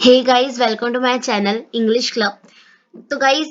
Hey guys, welcome to my channel English club. तो guys,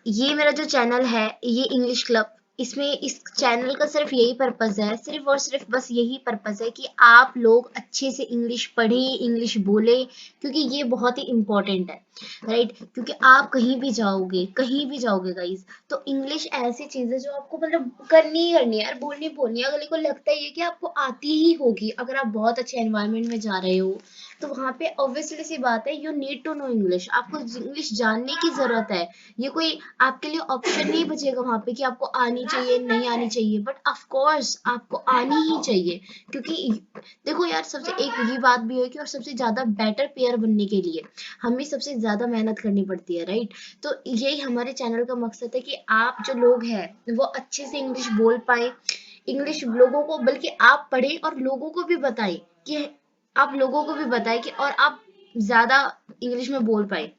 ये मेरा जो चैनल है ये इंग्लिश क्लब, इसमें इस चैनल का सिर्फ यही पर्पस है, सिर्फ और सिर्फ बस यही पर्पस है कि आप लोग अच्छे से इंग्लिश पढ़ें, इंग्लिश बोलें, क्योंकि ये बहुत ही इम्पोर्टेंट है। राइट, क्योंकि आप कहीं भी जाओगे गाइस, तो इंग्लिश ऐसी चीज है जो आपको मतलब करनी ही करनी है यार, बोलनी बोलनी है। अगले को लगता ही है कि आपको आती ही होगी। अगर आप बहुत अच्छे एनवायरनमेंट में जा रहे हो तो वहां पे ऑब्वियसली सी बात है, you need to know English, आपको इंग्लिश जानने की जरूरत है। ये कोई आपके लिए ऑप्शन नहीं बचेगा वहां पे कि आपको आनी चाहिए नहीं आनी चाहिए, बट ऑफ कोर्स आपको आनी ही चाहिए। क्योंकि देखो यार, सबसे एक ये बात भी है कि और सबसे ज्यादा बेटर पेयर बनने के लिए हमें सबसे ज्यादा मेहनत करनी पड़ती है। राइट, तो यही हमारे चैनल का मकसद है कि आप जो लोग हैं वो अच्छे से इंग्लिश बोल पाए, इंग्लिश लोगों को, बल्कि आप पढ़ें और लोगों को भी बताएं कि आप लोगों को भी बताएं कि और आप ज्यादा इंग्लिश में बोल पाए।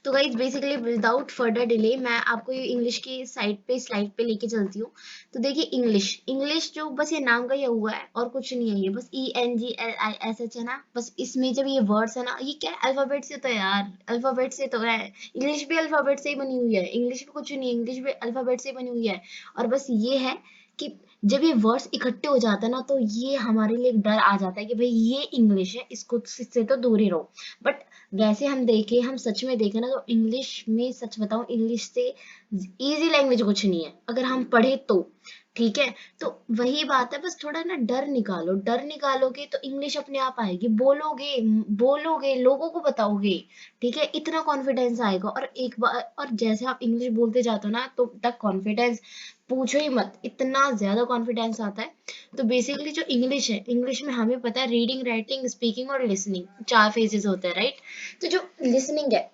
तो guys basically without further delay मैं आपको ये इंग्लिश की साइड पे स्लाइड पे लेके चलती हूँ। तो देखिए, इंग्लिश इंग्लिश जो बस ये नाम का ये हुआ है और कुछ नहीं है। ये बस ENGLISH है ना, बस इसमें जब ये वर्ड्स है ना, ये क्या अल्फाबेट से तो है यार, अल्फाबेट से तो है। इंग्लिश भी अल्फाबेट से ही बनी हुई है, इंग्लिश में कुछ नहीं है, इंग्लिश भी अल्फाबेट से ही बनी हुई है। और बस ये है कि जब ये वर्ड्स इकट्ठे हो जाते हैं ना, तो ये हमारे लिए एक डर आ जाता है कि भाई ये इंग्लिश है, इसको इससे तो दूर ही रहो। बट वैसे हम सच में देखें ना, तो इंग्लिश में सच बताऊं, इंग्लिश से इजी लैंग्वेज कुछ नहीं है अगर हम पढ़े तो। ठीक है, तो वही बात है, बस थोड़ा ना डर निकालो, डर निकालोगे तो इंग्लिश अपने आप आएगी, बोलोगे बोलोगे लोगों को बताओगे। ठीक है, इतना कॉन्फिडेंस आएगा। और एक बार और जैसे आप इंग्लिश बोलते जाते हो ना, तो तक कॉन्फिडेंस पूछो ही मत, इतना ज्यादा कॉन्फिडेंस आता है। तो बेसिकली जो इंग्लिश है, इंग्लिश में हमें पता है रीडिंग, राइटिंग, स्पीकिंग और लिसनिंग 4 फेजेस होते हैं। राइट, तो जो लिसनिंग है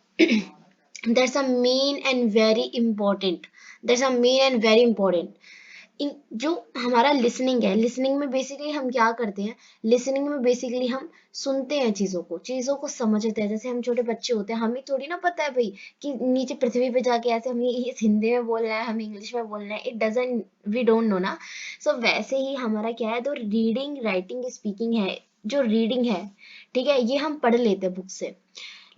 that's a main and very important, that's a main and very important. जो हमारा लिसनिंग है, लिसनिंग में बेसिकली हम क्या करते हैं, लिसनिंग में बेसिकली हम सुनते हैं, चीजों को समझते हैं। जैसे हम छोटे बच्चे होते हैं, हमें थोड़ी ना पता है भाई कि नीचे पृथ्वी पे जाके ऐसे हमें ये हिंदी में बोलना है, हमें इंग्लिश में बोलना है, it doesn't, we don't know ना। सो वैसे ही हमारा क्या है, तो रीडिंग, राइटिंग, स्पीकिंग है। जो रीडिंग है, ठीक है, ये हम पढ़ लेते हैं बुक से।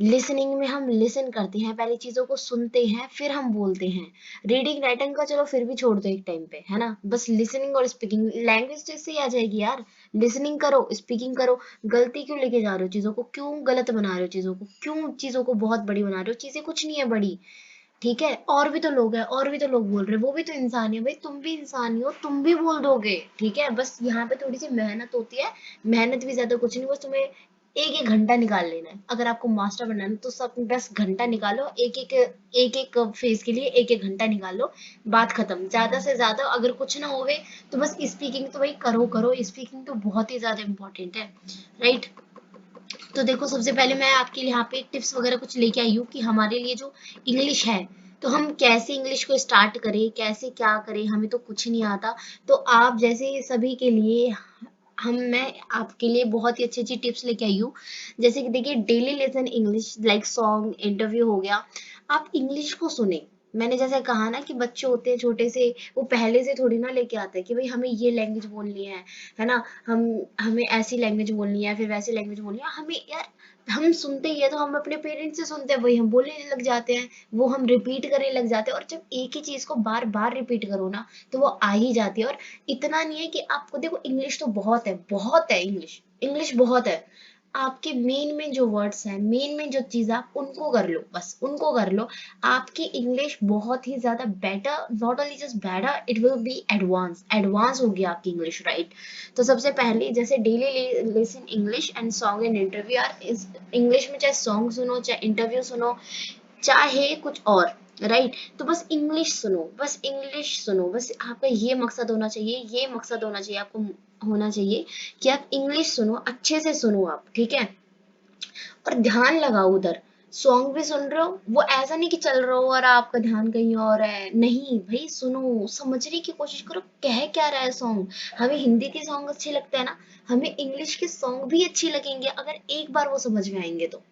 लिसनिंग में हम लिसन करते हैं, पहले चीजों को सुनते हैं फिर हम बोलते हैं। रीडिंग राइटिंग का चलो फिर भी छोड़ दो एक टाइम पे, है ना, बस लिसनिंग और स्पीकिंग, लैंग्वेज तो इससे ही आ जाएगी यार। लिसनिंग करो, स्पीकिंग करो। गलती क्यों लेके जा रहे हो चीजों को, क्यों गलत बना रहे हो चीजों को, क्यों चीजों को बहुत बड़ी बना रहे हो, चीजें कुछ नहीं है बड़ी। ठीक है, और भी तो लोग हैं, और भी तो लोग बोल रहे हैं, वो भी तो इंसान है भाई, तुम भी इंसान ही हो, तुम भी बोल दोगे। ठीक है, बस यहाँ पे थोड़ी सी मेहनत होती है, मेहनत भी ज्यादा कुछ नहीं, बस तुम्हें एक एक घंटा निकाल लेना है। अगर आपको मास्टर बनना है तो सब 10 घंटा निकालो, एक एक फेज के लिए एक एक घंटा निकालो, बात खत्म। ज्यादा से ज्यादा अगर कुछ ना होवे तो बस स्पीकिंग तो भाई करो करो, स्पीकिंग तो बहुत ही ज्यादा इंपॉर्टेंट है। राइट, तो देखो, सबसे पहले मैं आपके लिए यहाँ पे टिप्स वगैरह कुछ लेके आई हूँ कि हमारे लिए जो इंग्लिश है, तो हम कैसे इंग्लिश को स्टार्ट करें, कैसे क्या करें, हमें तो कुछ नहीं आता। तो आप जैसे सभी के लिए हम मैं आपके लिए बहुत ही अच्छी अच्छी टिप्स लेके आई हूँ। जैसे कि देखिए, daily lesson English, like song, interview हो गया। आप इंग्लिश को सुने। मैंने जैसे कहा ना कि बच्चे होते हैं छोटे से, वो पहले से थोड़ी ना लेके आते हैं कि भाई हमें ये लैंग्वेज बोलनी है ना, हम हमें ऐसी लैंग्वेज बोलनी है, फिर वैसी लैंग्वेज बोलनी है हमें यार। हम सुनते ही है, तो हम अपने पेरेंट्स से सुनते हैं, वही हम बोलने लग जाते हैं, वो हम रिपीट करने लग जाते हैं। और जब एक ही चीज को बार बार रिपीट करो ना, तो वो आ ही जाती है। और इतना नहीं है कि आपको, देखो इंग्लिश तो बहुत है इंग्लिश, इंग्लिश बहुत है। आपके मेन में जो वर्ड्स हैं, मेन में जो चीज, आप उनको कर लो, बस उनको कर लो। आपकी इंग्लिश बहुत ही ज्यादा better, not only just better, it will be advance, advance होगी आपकी इंग्लिश। राइट, तो सबसे पहले जैसे daily listen English and song and interview or इस इंग्लिश में, चाहे सॉन्ग सुनो, चाहे इंटरव्यू सुनो, चाहे कुछ और। राइट, तो बस इंग्लिश सुनो, बस इंग्लिश सुनो, बस आपका ये मकसद होना चाहिए, ये मकसद होना चाहिए आपको, होना चाहिए कि आप इंग्लिश सुनो, अच्छे से सुनो आप। ठीक है, और ध्यान लगाओ उधर। सॉन्ग भी सुन रहे हो, वो ऐसा नहीं कि चल रहा हो और आपका ध्यान कहीं और है, नहीं भाई, सुनो, समझने की कोशिश करो कह क्या रहा है सॉन्ग। हमें हिंदी के सॉन्ग अच्छे लगते हैं ना, हमें इंग्लिश के सॉन्ग भी अच्छे लगेंगे अगर एक बार वो समझ में आएंगे तो।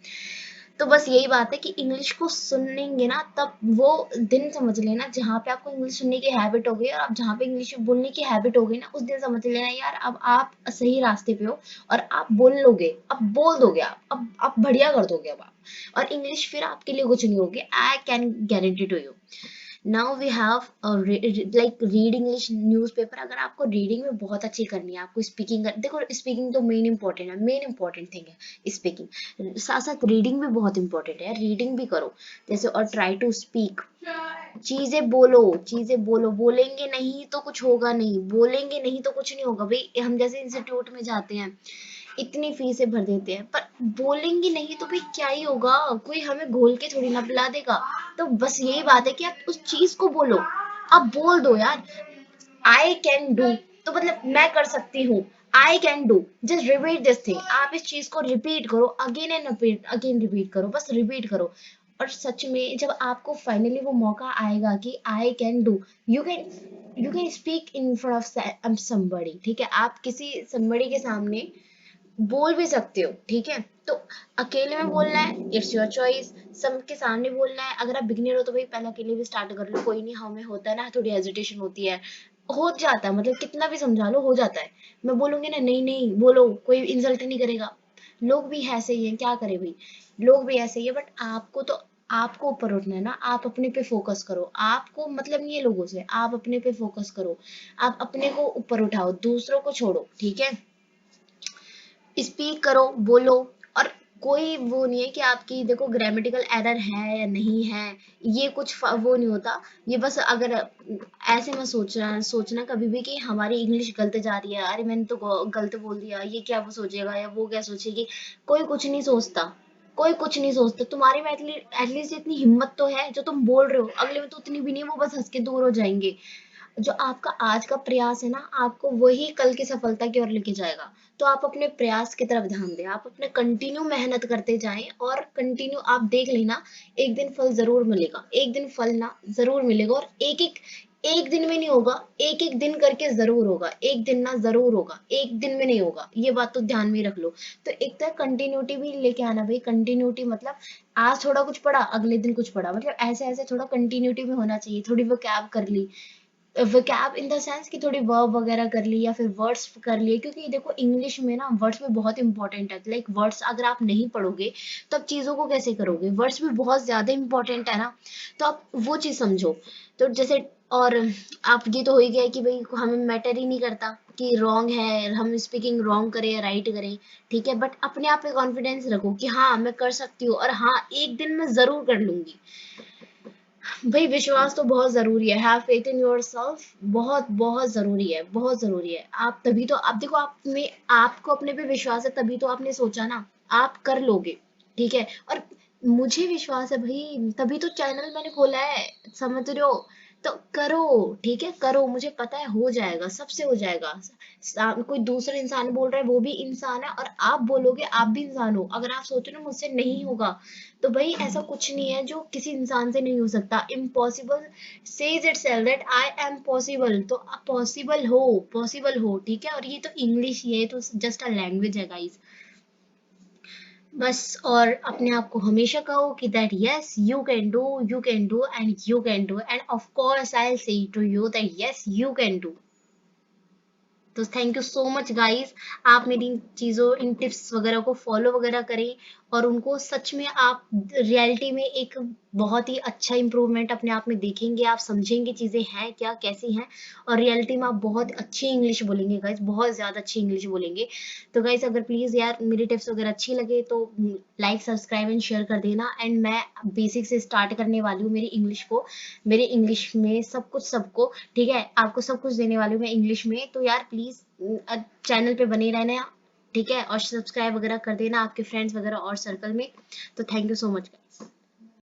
तो बस यही बात है कि इंग्लिश को सुनेंगे ना, तब वो दिन समझ लेना जहाँ पे आपको इंग्लिश सुनने की हैबिट हो गई और आप जहाँ पे इंग्लिश बोलने की हैबिट हो गई ना, उस दिन समझ लेना यार अब आप सही रास्ते पे हो और आप बोल लोगे, अब बोल दोगे, अब आप बढ़िया कर दोगे अब आप, और इंग्लिश फिर आपके लिए कुछ नहीं होगी, I can guarantee to you. Now we have like read English newspaper. अगर आपको रीडिंग में बहुत अच्छी करनी है, आपको स्पीकिंग कर, देखो स्पीकिंग तो मेन इंपॉर्टेंट है, मेन इंपॉर्टेंट थिंग है स्पीकिंग, साथ साथ रीडिंग भी बहुत इंपॉर्टेंट है, रीडिंग भी करो जैसे, और ट्राई टू स्पीक, चीजें बोलो, चीजें बोलो, बोलेंगे नहीं तो कुछ होगा नहीं, बोलेंगे नहीं तो कुछ नहीं होगा भाई। हम जैसे इंस्टीट्यूट में जाते हैं, इतनी फीसें भर देते हैं, पर बोलेंगे नहीं तो भाई क्या ही होगा, कोई हमें घोल के थोड़ी ना पिला देगा। तो बस यही बात है कि आप उस चीज को बोलो, आप बोल दो यार, आई कैन डू, तो मतलब मैं कर सकती हूँ, I can do, just repeat this thing, आप इस चीज को रिपीट करो, अगेन एंड अगेन रिपीट करो, बस रिपीट करो। और सच में जब आपको फाइनली वो मौका आएगा कि I can do, you can speak in front of somebody, ठीक है, आप किसी समबडी के सामने बोल भी सकते हो, ठीक है। तो अकेले में बोलना है, इट्स योर चॉइस, सबके सामने बोलना है, अगर आप बिगिनर हो तो भाई पहले अकेले भी स्टार्ट कर लो, कोई नहीं, हमें होता है ना थोड़ी हेजिटेशन होती है, हो जाता है, मतलब कितना भी समझा लो हो जाता है, मैं बोलूंगी ना नहीं नहीं बोलो, कोई इंसल्ट नहीं करेगा, लोग भी ऐसे ही हैं, क्या करे भाई, लोग भी ऐसे ही है, बट आपको तो आपको ऊपर उठना है ना, आप अपने पे फोकस करो, आपको मतलब नहीं है लोगों से, आप अपने पे फोकस करो, आप अपने को ऊपर उठाओ, दूसरों को छोड़ो, ठीक है, स्पीक करो, बोलो। और कोई वो नहीं है कि आपकी देखो ग्रामेटिकल एरर है या नहीं है, ये कुछ वो नहीं होता, ये बस अगर ऐसे मत सोचना कभी भी कि हमारी इंग्लिश गलत जा रही है, अरे मैंने तो गलत बोल दिया, ये क्या वो सोचेगा या वो क्या सोचेगी, कोई कुछ नहीं सोचता, कोई कुछ नहीं सोचता, तुम्हारे में एटलीस्ट इतनी हिम्मत तो है, जो तुम बोल रहे हो अगले में तो उतनी भी नहीं, वो बस हंस के दूर हो जाएंगे। जो आपका आज का प्रयास है ना, आपको वही कल की सफलता की ओर लेके जाएगा। तो आप अपने प्रयास की तरफ ध्यान दें, आप अपने कंटिन्यू मेहनत करते जाएं, और कंटिन्यू आप देख लेना, एक दिन फल जरूर मिलेगा, एक दिन फल ना जरूर मिलेगा, और एक दिन में नहीं होगा, एक एक दिन करके जरूर होगा, एक दिन ना जरूर होगा, एक दिन में नहीं होगा, ये बात तो ध्यान में रख लो। तो एक तो कंटिन्यूटी भी लेके आना भाई, कंटिन्यूटी मतलब आज थोड़ा कुछ पढ़ा अगले दिन कुछ पढ़ा, मतलब ऐसे ऐसे थोड़ा कंटिन्यूटी में होना चाहिए, थोड़ी वो कैब कर ली, वोकैब इन द सेंस कि थोड़ी वर्ब वगैरह कर ली या फिर वर्ड्स कर लिए, क्योंकि देखो इंग्लिश में ना वर्ड्स में बहुत इंपॉर्टेंट है, लाइक वर्ड्स अगर आप नहीं पढ़ोगे तो आप चीज़ों को कैसे करोगे, वर्ड्स भी बहुत ज़्यादा इंपॉर्टेंट है ना, तो आप वो चीज़ समझो। तो जैसे, और आप ये तो हो ही गया कि भाई हमें मैटर ही नहीं करता कि रॉन्ग है, हम स्पीकिंग रॉन्ग करें या राइट करें, ठीक है, बट अपने आप पे कॉन्फिडेंस रखो कि हाँ मैं कर सकती हूँ, और हाँ एक दिन मैं ज़रूर कर लूंगी। भाई विश्वास तो बहुत जरूरी है, हैव फेथ इन योरसेल्फ, बहुत बहुत जरूरी है, बहुत जरूरी है। आप तभी तो, आप देखो आप में, आपको अपने पे विश्वास है तभी तो आपने सोचा ना, आप कर लोगे, ठीक है। और मुझे विश्वास है भाई, तभी तो चैनल मैंने खोला है, समझ रहे हो, तो करो, ठीक है, करो, मुझे पता है हो जाएगा, सबसे हो जाएगा। कोई दूसरा इंसान बोल रहा है, वो भी इंसान है, और आप बोलोगे आप भी इंसान हो, अगर आप सोचो ना मुझसे नहीं होगा, तो भाई ऐसा कुछ नहीं है जो किसी इंसान से नहीं हो सकता, impossible says it self that I am possible, तो आप पॉसिबल हो, पॉसिबल हो, ठीक है। और ये तो इंग्लिश, ये तो जस्ट अ लैंग्वेज है गाइस, बस। और अपने आप को हमेशा कहो कि that yes you can do, you can do and you can do, and of course I will say to you that yes you can do. तो thank you so much guys, आप मेरी इन चीज़ों, इन टिप्स वगैरह को follow वगैरह करें, और उनको सच में आप रियलिटी में एक बहुत ही अच्छा इंप्रूवमेंट अपने आप में देखेंगे, आप समझेंगे चीज़ें हैं क्या कैसी हैं, और रियलिटी में आप बहुत अच्छी इंग्लिश बोलेंगे गाइस, बहुत ज़्यादा अच्छी इंग्लिश बोलेंगे। तो गाइस अगर प्लीज़ यार मेरी टिप्स वगैरह अच्छी लगे तो लाइक सब्सक्राइब एंड शेयर कर देना, एंड मैं बेसिक से स्टार्ट करने वाली हूँ मेरी इंग्लिश को, मेरे इंग्लिश में सब कुछ सबको, ठीक है, आपको सब कुछ देने वाली हूँ मैं इंग्लिश में, तो यार प्लीज चैनल पे बने रहना, ठीक है, और सब्सक्राइब वगैरह कर देना आपके फ्रेंड्स वगैरह और सर्कल में। तो thank you so much guys.